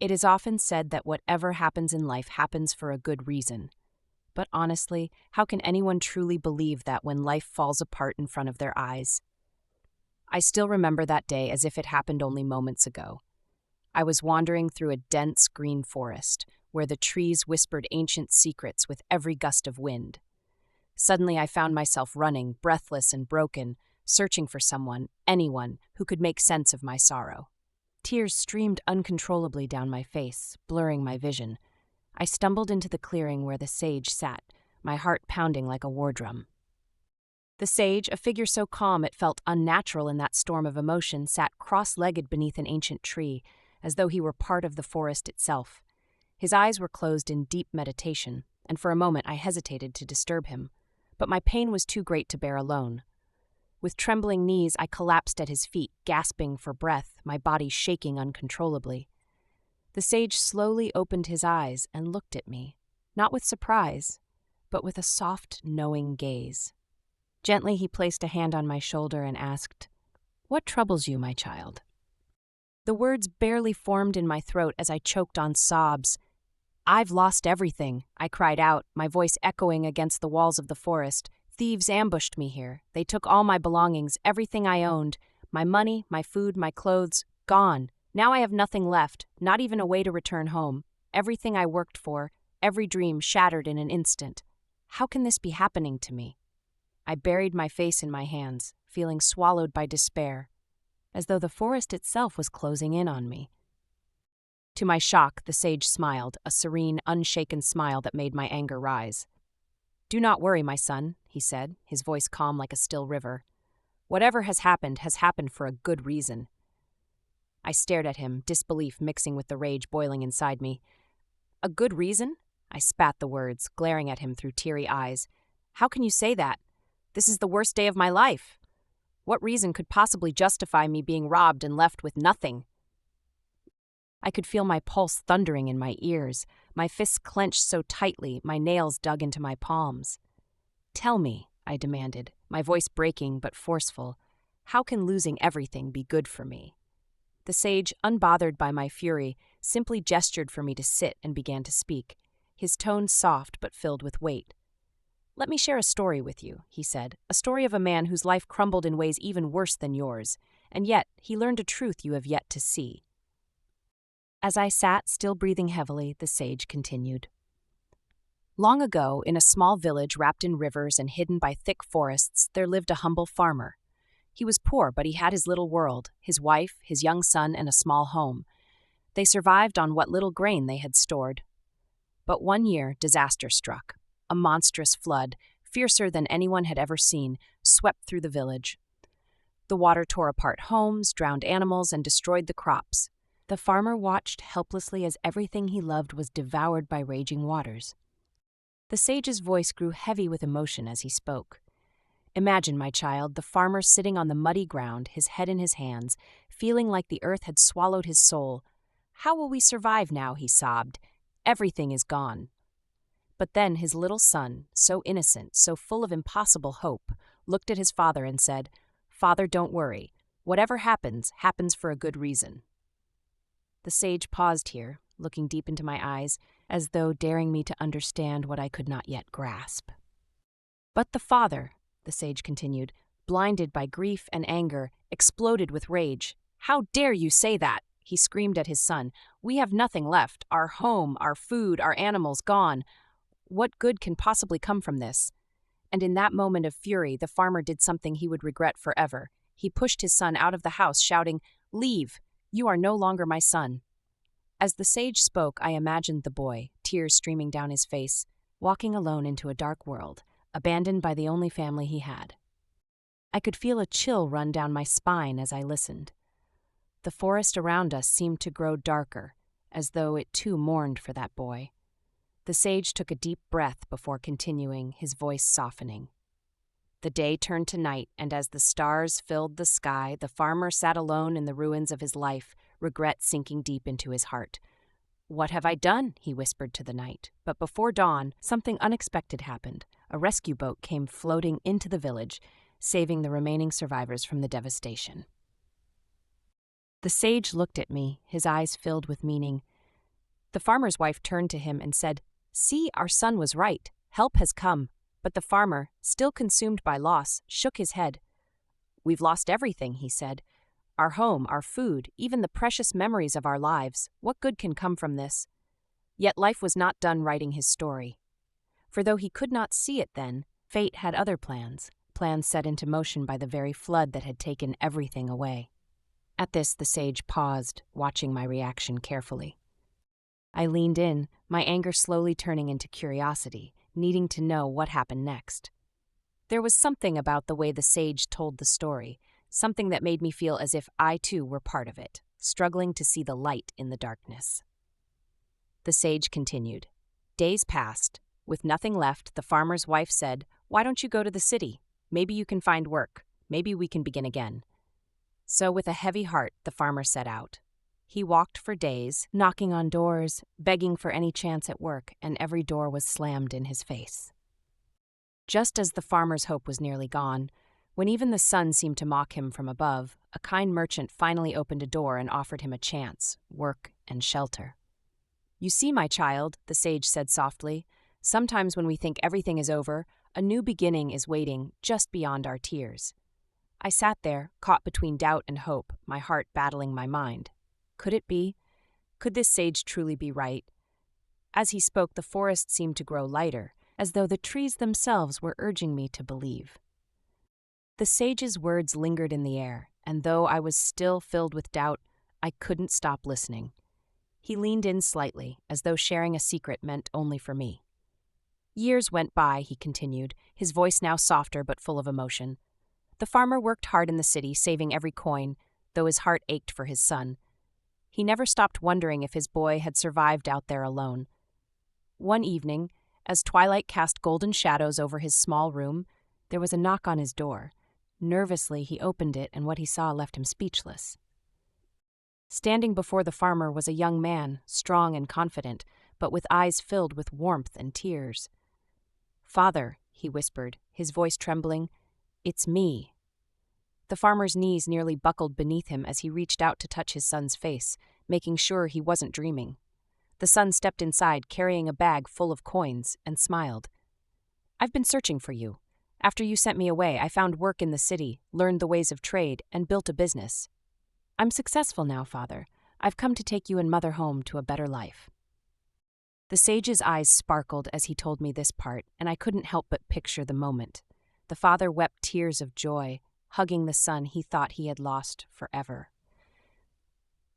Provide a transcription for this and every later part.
It is often said that whatever happens in life happens for a good reason. But honestly, how can anyone truly believe that when life falls apart in front of their eyes? I still remember that day as if it happened only moments ago. I was wandering through a dense green forest, where the trees whispered ancient secrets with every gust of wind. Suddenly I found myself running, breathless and broken, searching for someone, anyone, who could make sense of my sorrow. Tears streamed uncontrollably down my face, blurring my vision. I stumbled into the clearing where the sage sat, my heart pounding like a war drum. The sage, a figure so calm it felt unnatural in that storm of emotion, sat cross-legged beneath an ancient tree, as though he were part of the forest itself. His eyes were closed in deep meditation, and for a moment I hesitated to disturb him. But my pain was too great to bear alone. With trembling knees, I collapsed at his feet, gasping for breath, my body shaking uncontrollably. The sage slowly opened his eyes and looked at me, not with surprise, but with a soft, knowing gaze. Gently, he placed a hand on my shoulder and asked, "What troubles you, my child?" The words barely formed in my throat as I choked on sobs. "I've lost everything," I cried out, my voice echoing against the walls of the forest. "Thieves ambushed me here. They took all my belongings, everything I owned. My money, my food, my clothes, gone. Now I have nothing left, not even a way to return home. Everything I worked for, every dream shattered in an instant. How can this be happening to me?" I buried my face in my hands, feeling swallowed by despair, as though the forest itself was closing in on me. To my shock, the sage smiled, a serene, unshaken smile that made my anger rise. "Do not worry, my son," he said, his voice calm like a still river. "Whatever has happened for a good reason." I stared at him, disbelief mixing with the rage boiling inside me. "A good reason?" I spat the words, glaring at him through teary eyes. "How can you say that? This is the worst day of my life. What reason could possibly justify me being robbed and left with nothing?" I could feel my pulse thundering in my ears, my fists clenched so tightly, my nails dug into my palms. "Tell me," I demanded, my voice breaking but forceful, "how can losing everything be good for me?" The sage, unbothered by my fury, simply gestured for me to sit and began to speak, his tone soft but filled with weight. "Let me share a story with you," he said, "a story of a man whose life crumbled in ways even worse than yours, and yet he learned a truth you have yet to see." As I sat, still breathing heavily, the sage continued. "Long ago, in a small village wrapped in rivers and hidden by thick forests, there lived a humble farmer. He was poor, but he had his little world, his wife, his young son, and a small home. They survived on what little grain they had stored. But one year, disaster struck. A monstrous flood, fiercer than anyone had ever seen, swept through the village. The water tore apart homes, drowned animals, and destroyed the crops. The farmer watched helplessly as everything he loved was devoured by raging waters." The sage's voice grew heavy with emotion as he spoke. "Imagine, my child, the farmer sitting on the muddy ground, his head in his hands, feeling like the earth had swallowed his soul. 'How will we survive now?' he sobbed. 'Everything is gone.' But then his little son, so innocent, so full of impossible hope, looked at his father and said, 'Father, don't worry. Whatever happens, happens for a good reason.'" The sage paused here, looking deep into my eyes, as though daring me to understand what I could not yet grasp. "But the father," the sage continued, blinded by grief and anger, exploded with rage. "How dare you say that?" he screamed at his son. "We have nothing left, our home, our food, our animals gone. What good can possibly come from this?" And in that moment of fury, the farmer did something he would regret forever. He pushed his son out of the house, shouting, "Leave! You are no longer my son." As the sage spoke, I imagined the boy, tears streaming down his face, walking alone into a dark world, abandoned by the only family he had. I could feel a chill run down my spine as I listened. The forest around us seemed to grow darker, as though it too mourned for that boy. The sage took a deep breath before continuing, his voice softening. The day turned to night, and as the stars filled the sky, the farmer sat alone in the ruins of his life, regret sinking deep into his heart. "What have I done?" he whispered to the night. But before dawn, something unexpected happened. A rescue boat came floating into the village, saving the remaining survivors from the devastation. The sage looked at me, his eyes filled with meaning. The farmer's wife turned to him and said, "See, our son was right. Help has come." But the farmer, still consumed by loss, shook his head. "We've lost everything," he said. "Our home, our food, even the precious memories of our lives. What good can come from this?" Yet life was not done writing his story. For though he could not see it then, fate had other plans, plans set into motion by the very flood that had taken everything away. At this, the sage paused, watching my reaction carefully. I leaned in, my anger slowly turning into curiosity, needing to know what happened next. There was something about the way the sage told the story, something that made me feel as if I too were part of it, struggling to see the light in the darkness. The sage continued. Days passed. With nothing left, the farmer's wife said, "Why don't you go to the city? Maybe you can find work. Maybe we can begin again." So with a heavy heart, the farmer set out. He walked for days, knocking on doors, begging for any chance at work, and every door was slammed in his face. Just as the farmer's hope was nearly gone, when even the sun seemed to mock him from above, a kind merchant finally opened a door and offered him a chance, work, and shelter. "You see, my child," the sage said softly, "sometimes when we think everything is over, a new beginning is waiting just beyond our tears." I sat there, caught between doubt and hope, my heart battling my mind. Could it be? Could this sage truly be right? As he spoke, the forest seemed to grow lighter, as though the trees themselves were urging me to believe. The sage's words lingered in the air, and though I was still filled with doubt, I couldn't stop listening. He leaned in slightly, as though sharing a secret meant only for me. Years went by, he continued, his voice now softer but full of emotion. The farmer worked hard in the city, saving every coin, though his heart ached for his son. He never stopped wondering if his boy had survived out there alone. One evening, as twilight cast golden shadows over his small room, there was a knock on his door. Nervously, he opened it, and what he saw left him speechless. Standing before the farmer was a young man, strong and confident, but with eyes filled with warmth and tears. "Father," he whispered, his voice trembling, "it's me." The farmer's knees nearly buckled beneath him as he reached out to touch his son's face, making sure he wasn't dreaming. The son stepped inside, carrying a bag full of coins, and smiled. "I've been searching for you. After you sent me away, I found work in the city, learned the ways of trade, and built a business. I'm successful now, Father. I've come to take you and Mother home to a better life." The sage's eyes sparkled as he told me this part, and I couldn't help but picture the moment. The father wept tears of joy, hugging the son he thought he had lost forever.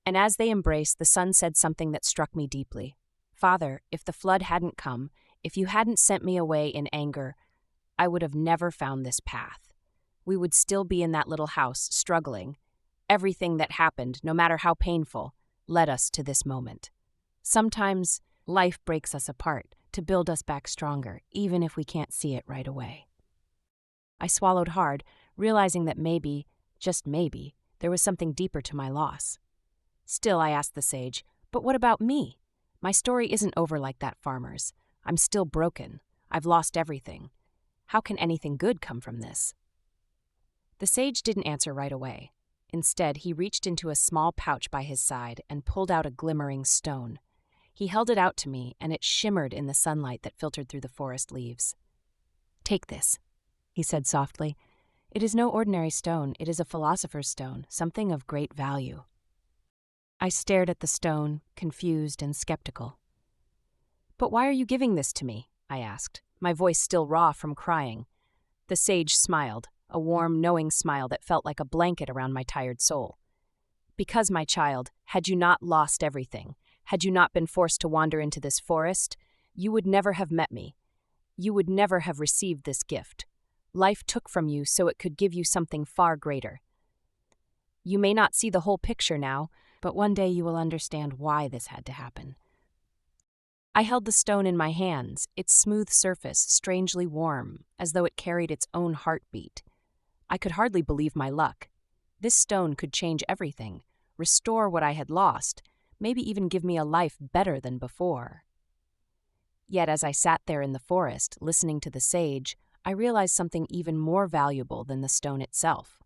And as they embraced, the son said something that struck me deeply. "Father, if the flood hadn't come, if you hadn't sent me away in anger, I would have never found this path. We would still be in that little house, struggling. Everything that happened, no matter how painful, led us to this moment. Sometimes life breaks us apart to build us back stronger, even if we can't see it right away." I swallowed hard, realizing that maybe, just maybe, there was something deeper to my loss. Still, I asked the sage, "But what about me? My story isn't over like that farmer's. I'm still broken. I've lost everything. How can anything good come from this?" The sage didn't answer right away. Instead, he reached into a small pouch by his side and pulled out a glimmering stone. He held it out to me, and it shimmered in the sunlight that filtered through the forest leaves. "Take this," he said softly. "It is no ordinary stone. It is a philosopher's stone, something of great value." I stared at the stone, confused and skeptical. "But why are you giving this to me?" I asked, my voice still raw from crying. The sage smiled, a warm, knowing smile that felt like a blanket around my tired soul. "Because, my child, had you not lost everything, had you not been forced to wander into this forest, you would never have met me. You would never have received this gift. Life took from you so it could give you something far greater. You may not see the whole picture now, but one day you will understand why this had to happen." I held the stone in my hands, its smooth surface strangely warm, as though it carried its own heartbeat. I could hardly believe my luck. This stone could change everything, restore what I had lost, maybe even give me a life better than before. Yet as I sat there in the forest, listening to the sage, I realized something even more valuable than the stone itself.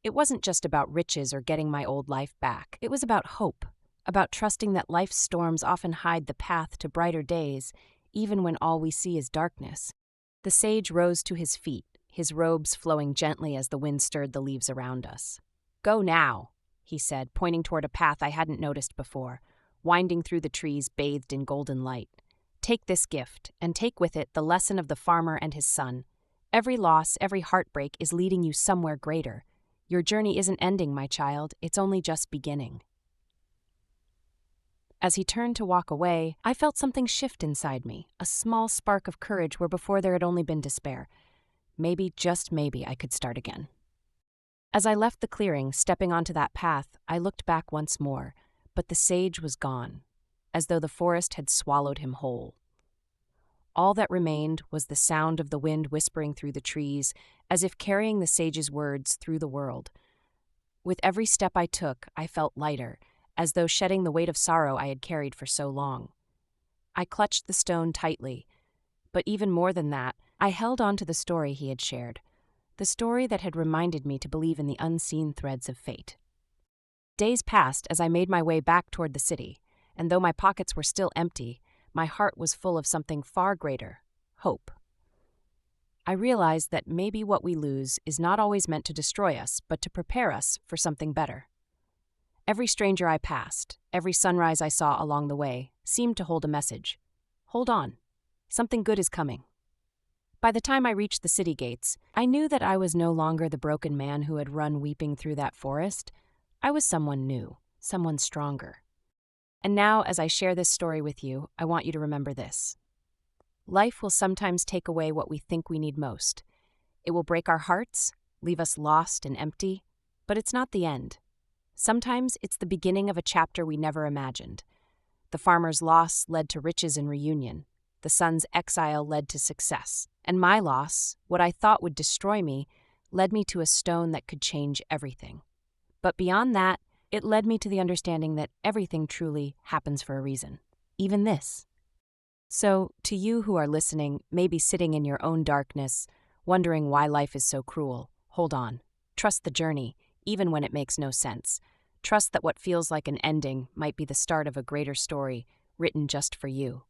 It wasn't just about riches or getting my old life back. It was about hope, about trusting that life's storms often hide the path to brighter days, even when all we see is darkness. The sage rose to his feet, his robes flowing gently as the wind stirred the leaves around us. "Go now," he said, pointing toward a path I hadn't noticed before, winding through the trees bathed in golden light. "Take this gift, and take with it the lesson of the farmer and his son. Every loss, every heartbreak is leading you somewhere greater. Your journey isn't ending, my child, it's only just beginning." As he turned to walk away, I felt something shift inside me, a small spark of courage where before there had only been despair. Maybe, just maybe, I could start again. As I left the clearing, stepping onto that path, I looked back once more, but the sage was gone, as though the forest had swallowed him whole. All that remained was the sound of the wind whispering through the trees, as if carrying the sage's words through the world. With every step I took, I felt lighter, as though shedding the weight of sorrow I had carried for so long. I clutched the stone tightly, but even more than that, I held on to the story he had shared, the story that had reminded me to believe in the unseen threads of fate. Days passed as I made my way back toward the city, and though my pockets were still empty, my heart was full of something far greater: hope. I realized that maybe what we lose is not always meant to destroy us, but to prepare us for something better. Every stranger I passed, every sunrise I saw along the way, seemed to hold a message. Hold on. Something good is coming. By the time I reached the city gates, I knew that I was no longer the broken man who had run weeping through that forest. I was someone new, someone stronger. And now, as I share this story with you, I want you to remember this. Life will sometimes take away what we think we need most. It will break our hearts, leave us lost and empty, but it's not the end. Sometimes it's the beginning of a chapter we never imagined. The farmer's loss led to riches and reunion. The son's exile led to success. And my loss, what I thought would destroy me, led me to a stone that could change everything. But beyond that, it led me to the understanding that everything truly happens for a reason. Even this. So, to you who are listening, maybe sitting in your own darkness, wondering why life is so cruel, hold on. Trust the journey, even when it makes no sense. Trust that what feels like an ending might be the start of a greater story written just for you.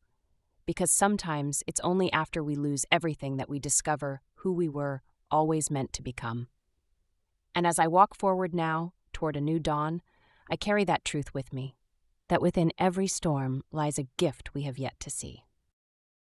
Because sometimes it's only after we lose everything that we discover who we were always meant to become. And as I walk forward now, toward a new dawn, I carry that truth with me, that within every storm lies a gift we have yet to see.